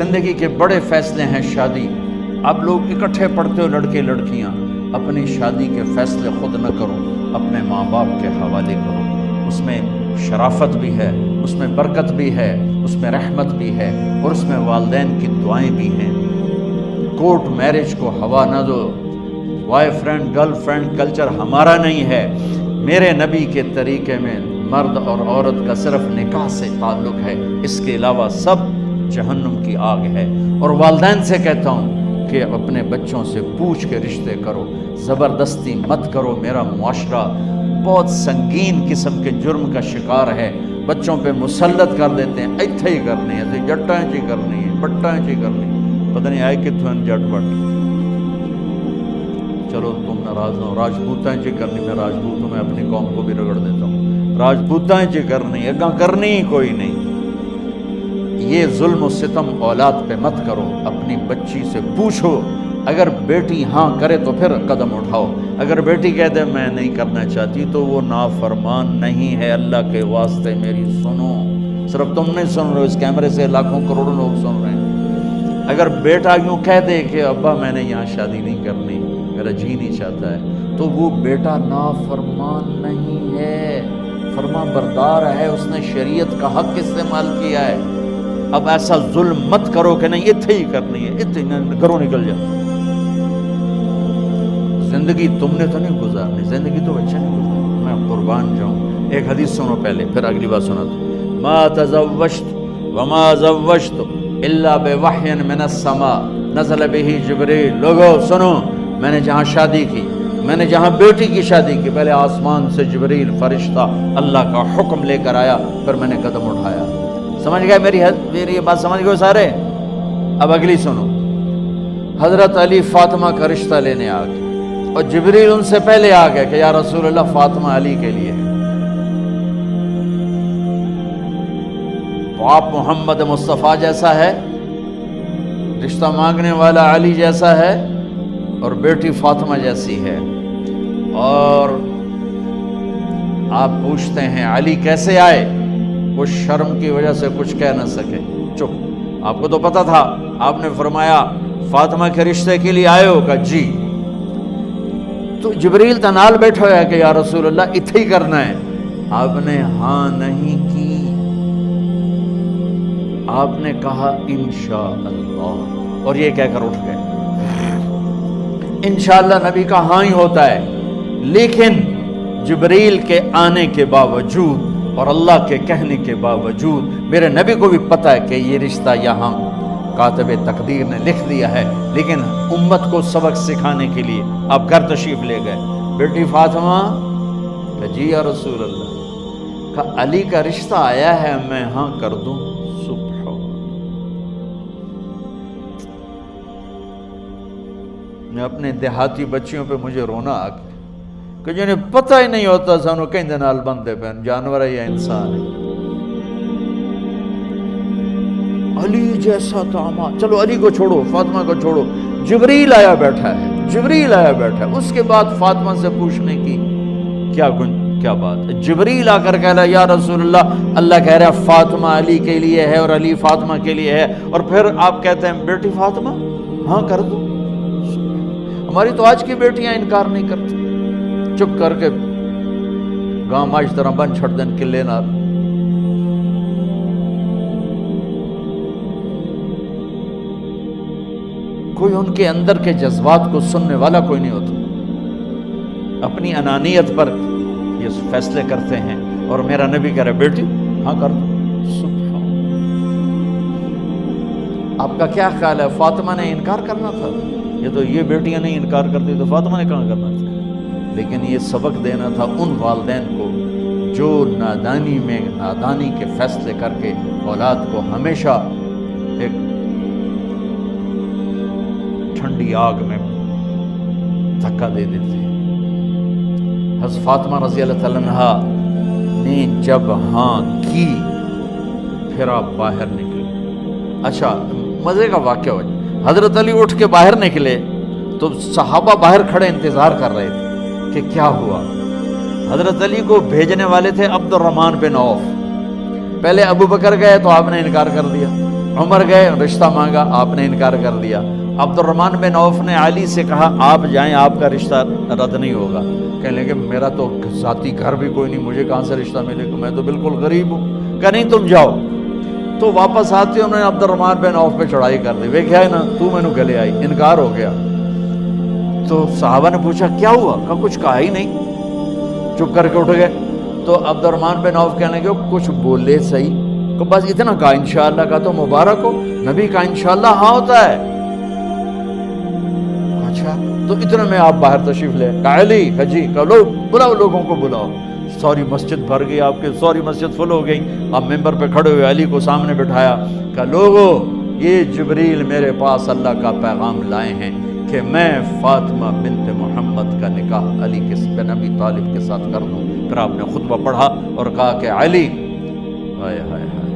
زندگی کے بڑے فیصلے ہیں شادی. اب لوگ اکٹھے پڑھتے ہو لڑکے لڑکیاں، اپنی شادی کے فیصلے خود نہ کرو، اپنے ماں باپ کے حوالے کرو. اس میں شرافت بھی ہے، اس میں برکت بھی ہے، اس میں رحمت بھی ہے، اور اس میں والدین کی دعائیں بھی ہیں. کورٹ میرج کو ہوا نہ دو. Boy friend girl friend culture ہمارا نہیں ہے. میرے نبی کے طریقے میں مرد اور عورت کا صرف نکاح سے تعلق ہے، اس کے علاوہ سب جہنم کی آگ ہے. اور والدین سے کہتا ہوں کہ اپنے بچوں سے پوچھ کے رشتے کرو، زبردستی مت کرو. میرا معاشرہ بہت سنگین قسم کے جرم کا شکار ہے، بچوں پہ مسلط کر دیتے ہیں. ایتھے ہی کرنی ہے تو جٹائیں چی کرنی ہے، بٹائیں چی کرنی ہے، پتہ نہیں آئے کتوں جٹ بٹ. چلو تم ناراض نہ ہو، راجپوتائیں چی کرنی، میں راجپوت ہوں، میں اپنی قوم کو بھی رگڑ دیتا ہوں. راجپوتائیں چی کرنی ہے، کرنی ہی کوئی نہیں. یہ ظلم و ستم اولاد پہ مت کرو. اپنی بچی سے پوچھو، اگر بیٹی ہاں کرے تو پھر قدم اٹھاؤ. اگر بیٹی کہہ دے میں نہیں کرنا چاہتی تو وہ نافرمان نہیں ہے. اللہ کے واسطے میری سنو، صرف تم نہیں سن رہے ہو، اس کیمرے سے لاکھوں کروڑوں لوگ سن رہے ہیں. اگر بیٹا یوں کہہ دے کہ ابا میں نے یہاں شادی نہیں کرنی، میرا جی نہیں چاہتا ہے، تو وہ بیٹا نافرمان نہیں ہے، فرما بردار ہے. اس نے شریعت کا حق استعمال کیا ہے. اب ایسا ظلم مت کرو کہ نہیں اتھے ہی کرنی ہے، اتھے گھروں نکل جاؤ. زندگی تم نے تو نہیں گزارنی، زندگی تو بچے نہیں گزارنی. میں قربان جاؤں. ایک حدیث سنو پہلے، پھر اگلی بات سنا دو. ما تزوجت وما زوجت الا بوحی من السماء نزل به جبریل. لوگو سنو، میں نے جہاں شادی کی، میں نے جہاں بیٹی کی شادی کی، پہلے آسمان سے جبریل فرشتہ اللہ کا حکم لے کر آیا، پھر میں نے قدم اٹھایا. سمجھ گئے میری یہ بات سمجھ گئے سارے؟ اب اگلی سنو. حضرت علی فاطمہ کا رشتہ لینے آ گئے، اور جبریل ان سے پہلے آ گئے کہ یا رسول اللہ فاطمہ علی کے لیے ہے. باپ محمد مصطفیٰ جیسا ہے، رشتہ مانگنے والا علی جیسا ہے، اور بیٹی فاطمہ جیسی ہے. اور آپ پوچھتے ہیں علی کیسے آئے؟ وہ شرم کی وجہ سے کچھ کہہ نہ سکے، چپ. آپ کو تو پتا تھا، آپ نے فرمایا فاطمہ کے رشتے کے لیے آئے ہو؟ کہ جی. تو جبریل تنال بیٹھا ہوا ہے کہ یا رسول اللہ اتھے ہی کرنا ہے. آپ نے ہاں نہیں کی، آپ نے کہا انشاءاللہ، اور یہ کہہ کر اٹھ گئے. انشاءاللہ نبی کا ہاں ہی ہوتا ہے، لیکن جبریل کے آنے کے باوجود اور اللہ کے کہنے کے باوجود میرے نبی کو بھی پتہ ہے کہ یہ رشتہ یہاں کاتب تقدیر نے لکھ دیا ہے، لیکن امت کو سبق سکھانے کے لیے آپ گھر تشریف لے گئے. بیٹی فاطمہ کہ جی یا رسول اللہ. کہ علی کا رشتہ آیا ہے، میں ہاں کر دوں؟ میں اپنے دیہاتی بچیوں پہ مجھے رونا آ گیا کہ جنہیں پتہ ہی نہیں ہوتا سانو کہیں دے نال بندے پہ جانور ہے یا انسان ہے. علی جیسا داماد، چلو علی کو چھوڑو، فاطمہ کو چھوڑو، جبریل آیا بیٹھا ہے، جبریل آیا بیٹھا ہے. اس کے بعد فاطمہ سے پوچھنے کی کیا بات ہے؟ جبریل آ کر کہہ رہا یا رسول اللہ، اللہ کہہ رہا ہے فاطمہ علی کے لیے ہے اور علی فاطمہ کے لیے ہے، اور پھر آپ کہتے ہیں بیٹی فاطمہ ہاں کر دو. ہماری تو آج کی بیٹیاں انکار نہیں کرتی، چپ کر کے گاں ماش طرح بن چھڑ دن کلے نال. کوئی ان کے اندر کے جذبات کو سننے والا کوئی نہیں ہوتا. اپنی انانیت پر یہ فیصلے کرتے ہیں، اور میرا نبی کہہ رہا بیٹی ہاں کر دو. آپ کا کیا خیال ہے؟ فاطمہ نے انکار کرنا تھا؟ یہ بیٹیاں نہیں انکار کرتی تو فاطمہ نے کہاں کرنا تھا؟ لیکن یہ سبق دینا تھا ان والدین کو جو نادانی میں نادانی کے فیصلے کر کے اولاد کو ہمیشہ ایک ٹھنڈی آگ میں دھکا دے دیتے ہیں. حضرت فاطمہ رضی اللہ تعالیٰ عنہا نے جب ہاں کی، پھر آپ باہر نکلے. اچھا مزے کا واقعہ ہو، حضرت علی اٹھ کے باہر نکلے تو صحابہ باہر کھڑے انتظار کر رہے تھے کہ کیا ہوا. حضرت علی کو بھیجنے والے تھے عبد الرحمن بن عوف. پہلے ابو بکر گئے تو آپ نے انکار کر دیا، عمر گئے, رشتہ مانگا, آپ نے انکار کر دیا. عبدالرحمن بن عوف نے علی سے کہا آپ جائیں, آپ کا رشتہ رد نہیں ہوگا. کہنے لگے میرا تو ذاتی گھر بھی کوئی نہیں, مجھے کہاں سے رشتہ ملے گا, میں تو بالکل غریب ہوں. کہ نہیں تم جاؤ. تو واپس آتے انہوں نے عبدالرحمن بن عوف پہ چڑھائی کر دی. وہ کیا ہے نا, تو میں نے گلے آئی, انکار ہو گیا. تو صحابہ نے پوچھا کیا ہوا, کہا کچھ کہا ہی نہیں, چپ کر کے اٹھ گئے. تو عبدالرحمن بن عوف کہنے لگے کچھ بولے صحیح, کہ بس اتنا کہا انشاءاللہ کا تو مبارک ہو, نبی کا انشاءاللہ ہاں ہوتا ہے. اچھا تو اتنے میں آپ باہر تشریف لے. کہا علی, جی کہ بلاؤ, لوگوں کو بلاؤ. سوری مسجد بھر گئی آپ کے, سوری مسجد فل ہو گئی. آپ ممبر پہ کھڑے ہوئے علی کو سامنے بٹھایا. کہ لوگو, یہ جبریل میرے پاس اللہ کا پیغام لائے ہیں کہ میں فاطمہ بنت محمد کا نکاح علی بن ابی طالب کے ساتھ کر دوں. پھر آپ نے خطبہ پڑھا اور کہا کہ علی, ہائے ہائے ہائے,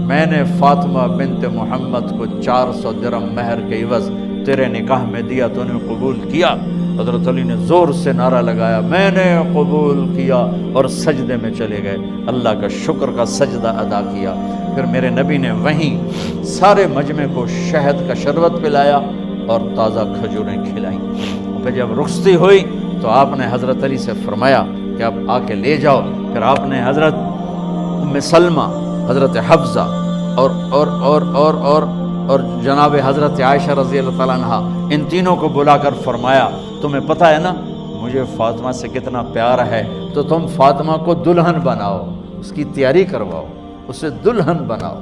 میں نے فاطمہ بنت محمد کو 400 درہم مہر کے عوض تیرے نکاح میں دیا, تو نے قبول کیا؟ حضرت علی نے زور سے نعرہ لگایا میں نے قبول کیا, اور سجدے میں چلے گئے, اللہ کا شکر کا سجدہ ادا کیا. پھر میرے نبی نے وہیں سارے مجمع کو شہد کا شربت پلایا اور تازہ کھجوریں کھلائیں. پھر جب رخصتی ہوئی تو آپ نے حضرت علی سے فرمایا کہ آپ آ کے لے جاؤ. پھر آپ نے حضرت ام سلمہ, حضرت حفصہ اور جناب حضرت عائشہ رضی اللہ تعالیٰ عنہ, ان تینوں کو بلا کر فرمایا تمہیں پتہ ہے نا مجھے فاطمہ سے کتنا پیار ہے, تو تم فاطمہ کو دلہن بناؤ, اس کی تیاری کرواؤ, اسے دلہن بناؤ.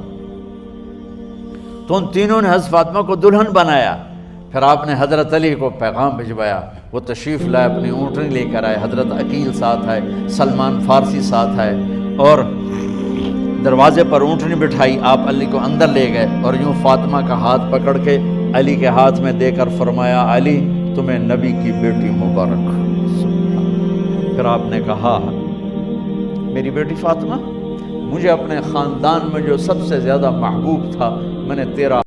تو ان تینوں نے حضرت فاطمہ کو دلہن بنایا. پھر آپ نے حضرت علی کو پیغام بھجوایا, وہ تشریف لائے, اپنی اونٹنی لے کر آئے. حضرت عقیل ساتھ ہے, سلمان فارسی ساتھ ہے, اور دروازے پر اونٹنی بٹھائی. آپ علی کو اندر لے گئے اور یوں فاطمہ کا ہاتھ پکڑ کے علی کے ہاتھ میں دے کر فرمایا علی تمہیں نبی کی بیٹی مبارک. پھر آپ نے کہا میری بیٹی فاطمہ, مجھے اپنے خاندان میں جو سب سے زیادہ محبوب تھا میں نے تیرا